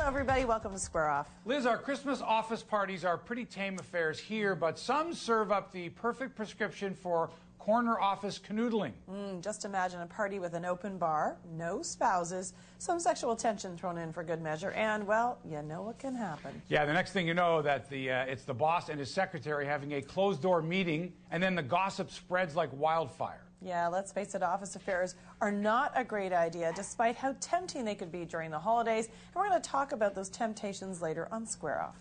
Hello, everybody. Welcome to Square Off. Liz, our Christmas office parties are pretty tame affairs here, but some serve up the perfect prescription for corner office canoodling. Just imagine a party with an open bar, no spouses, some sexual tension thrown in for good measure, and, well, you know what can happen. Yeah, the next thing you know, it's the boss and his secretary having a closed-door meeting, and then the gossip spreads like wildfire. Yeah, let's face it, office affairs are not a great idea, despite how tempting they could be during the holidays, and we're going to talk about those temptations later on Square Off.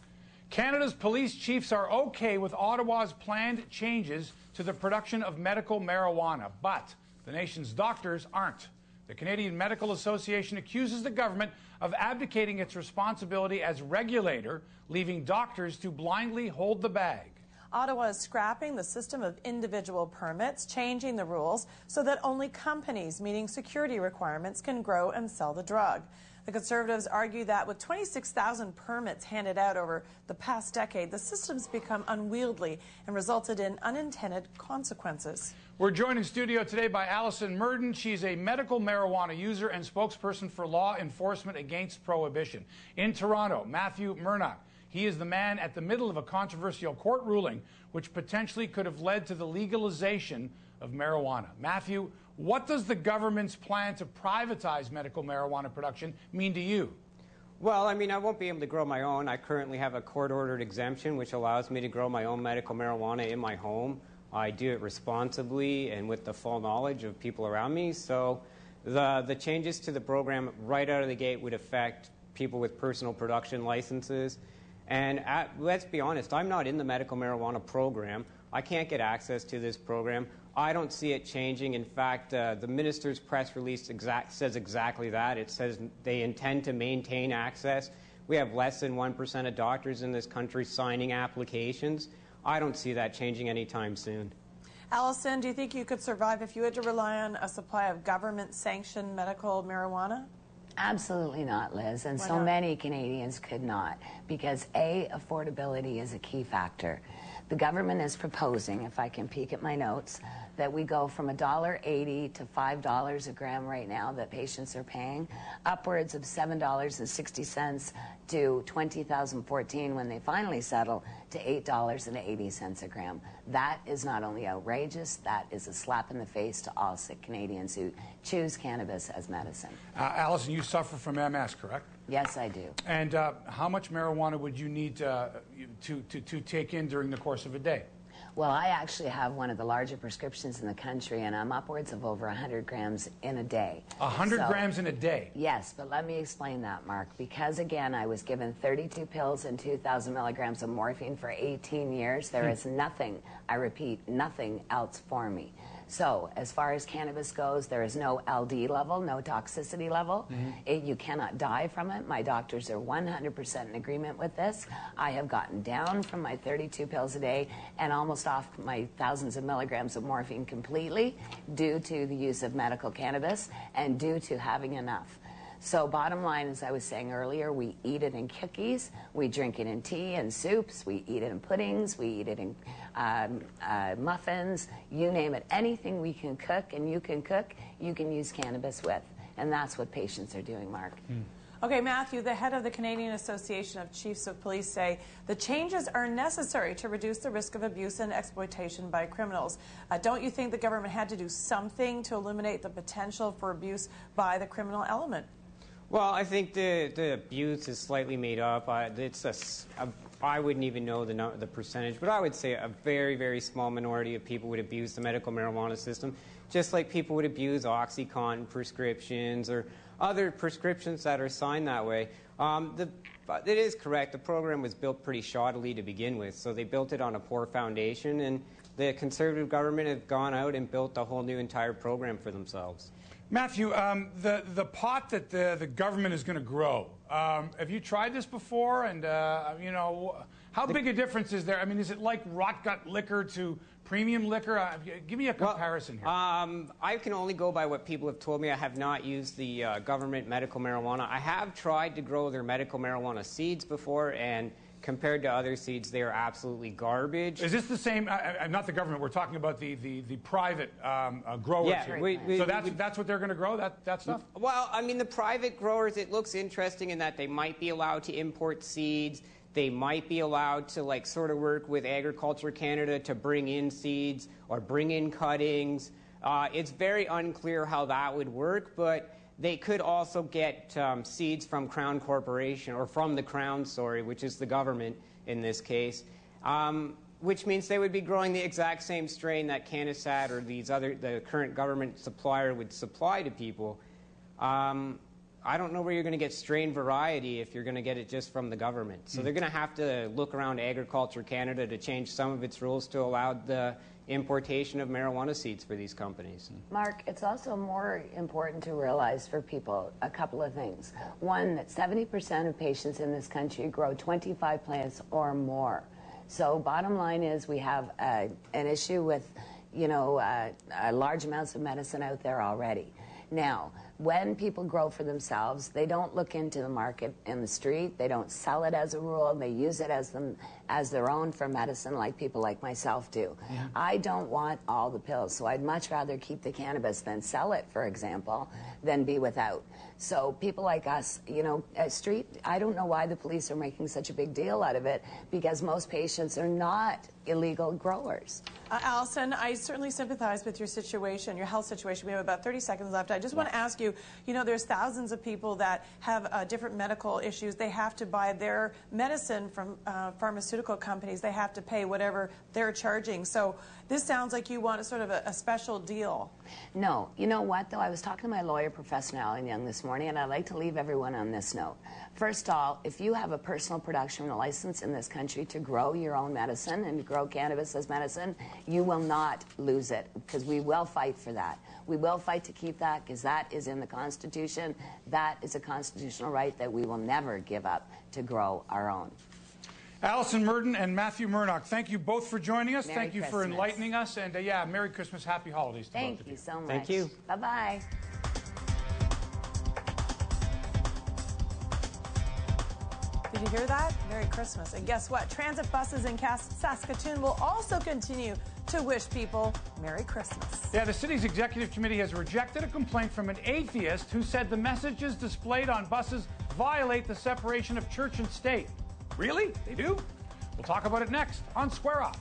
Canada's police chiefs are okay with Ottawa's planned changes to the production of medical marijuana, but the nation's doctors aren't. The Canadian Medical Association accuses the government of abdicating its responsibility as regulator, leaving doctors to blindly hold the bag. Ottawa is scrapping the system of individual permits, changing the rules so that only companies meeting security requirements can grow and sell the drug. The Conservatives argue that with 26,000 permits handed out over the past decade, the system's become unwieldy and resulted in unintended consequences. We're joined in studio today by Alison Mernagh. She's a medical marijuana user and spokesperson for Law Enforcement Against Prohibition. In Toronto, Matthew Mernagh. He is the man at the middle of a controversial court ruling which potentially could have led to the legalization of marijuana. Matthew, what does the government's plan to privatize medical marijuana production mean to you? Well, I mean, I won't be able to grow my own. I currently have a court-ordered exemption which allows me to grow my own medical marijuana in my home. I do it responsibly and with the full knowledge of people around me. So the changes to the program right out of the gate would affect people with personal production licenses. And let's be honest, I'm not in the medical marijuana program. I can't get access to this program. I don't see it changing. In fact, the minister's press release says exactly that. It says they intend to maintain access. We have less than 1% of doctors in this country signing applications. I don't see that changing anytime soon. Alison, do you think you could survive if you had to rely on a supply of government-sanctioned medical marijuana? Absolutely not, Liz, and so many Canadians could not, because A, affordability is a key factor. The government is proposing, if I can peek at my notes, that we go from $1.80 to $5 a gram right now that patients are paying, upwards of $7.60 to 2014 when they finally settle to $8.80 a gram. That is not only outrageous, that is a slap in the face to all sick Canadians who choose cannabis as medicine. Alison, you suffer from MS, correct? Yes, I do. And how much marijuana would you need to take in during the course of a day? Well, I actually have one of the larger prescriptions in the country, and I'm upwards of over 100 grams in a day. 100 grams in a day? Yes, but let me explain that, Mark, because, again, I was given 32 pills and 2,000 milligrams of morphine for 18 years. There is nothing, I repeat, nothing else for me. So, as far as cannabis goes, there is no LD level, no toxicity level. You cannot die from it. My doctors are 100% in agreement with this. I have gotten down from my 32 pills a day and almost off my thousands of milligrams of morphine completely due to the use of medical cannabis and due to having enough. So bottom line, as I was saying earlier, we eat it in cookies, we drink it in tea and soups, we eat it in puddings, we eat it in muffins, you name it. Anything we can cook and you can cook, you can use cannabis with. And that's what patients are doing, Mark. Okay, Matthew, the head of the Canadian Association of Chiefs of Police say the changes are necessary to reduce the risk of abuse and exploitation by criminals. Don't you think the government had to do something to eliminate the potential for abuse by the criminal element? Well, I think the abuse is slightly made up. I wouldn't even know the percentage, but I would say a very, very small minority of people would abuse the medical marijuana system, just like people would abuse OxyContin prescriptions or other prescriptions that are signed that way. It is correct. The program was built pretty shoddily to begin with, so they built it on a poor foundation, and the Conservative government have gone out and built a whole new entire program for themselves. Matthew, the pot that the government is going to grow, have you tried this before? And, you know, how big a difference is there? I mean, is it like rot gut liquor to premium liquor? Give me a comparison here. I can only go by what people have told me. I have not used the government medical marijuana. I have tried to grow their medical marijuana seeds before, and compared to other seeds, they are absolutely garbage. Is this the same? Not the government. We're talking about the private growers here. So that's what they're going to grow. That stuff. Well, I mean, the private growers. It looks interesting in that they might be allowed to import seeds. They might be allowed to sort of work with Agriculture Canada to bring in seeds or bring in cuttings. It's very unclear how that would work, but they could also get seeds from Crown Corporation, or from the Crown, sorry, which is the government in this case, which means they would be growing the exact same strain that Canisat or the current government supplier would supply to people. I don't know where you're going to get strain variety if you're going to get it just from the government. So they're going to have to look around Agriculture Canada to change some of its rules to allow the importation of marijuana seeds for these companies. Mark, it's also more important to realize for people a couple of things. One, that 70% of patients in this country grow 25 plants or more. So bottom line is we have an issue with, large amounts of medicine out there already. Now, when people grow for themselves, they don't look into the market in the street. They don't sell it as a rule. They use it as their own for medicine, like people like myself do. Yeah. I don't want all the pills, so I'd much rather keep the cannabis than sell it, for example, than be without. So people like us, street, I don't know why the police are making such a big deal out of it, because most patients are not illegal growers. Allison, I certainly sympathize with your situation, your health situation. We have about 30 seconds left. I just want to ask you, there's thousands of people that have different medical issues. They have to buy their medicine from pharmaceutical companies. They have to pay whatever they're charging. So this sounds like you want a sort of a special deal. No. You know what, though? I was talking to my lawyer, Professor Alan Young, this morning, and I'd like to leave everyone on this note. First of all, if you have a personal production license in this country to grow your own medicine and to grow cannabis as medicine, you will not lose it, because we will fight for that. We will fight to keep that, because that is in the Constitution. That is a constitutional right that we will never give up, to grow our own. Allison Mernagh and Matthew Mernagh, thank you both for joining us. Merry Thank you Christmas. for enlightening us. And Merry Christmas, Happy Holidays to both of you. Thank you so much. Thank you. Bye-bye. Did you hear that? Merry Christmas. And guess what? Transit buses in Saskatoon will also continue to wish people Merry Christmas. Yeah, the city's executive committee has rejected a complaint from an atheist who said the messages displayed on buses violate the separation of church and state. Really? They do? We'll talk about it next on Square Off.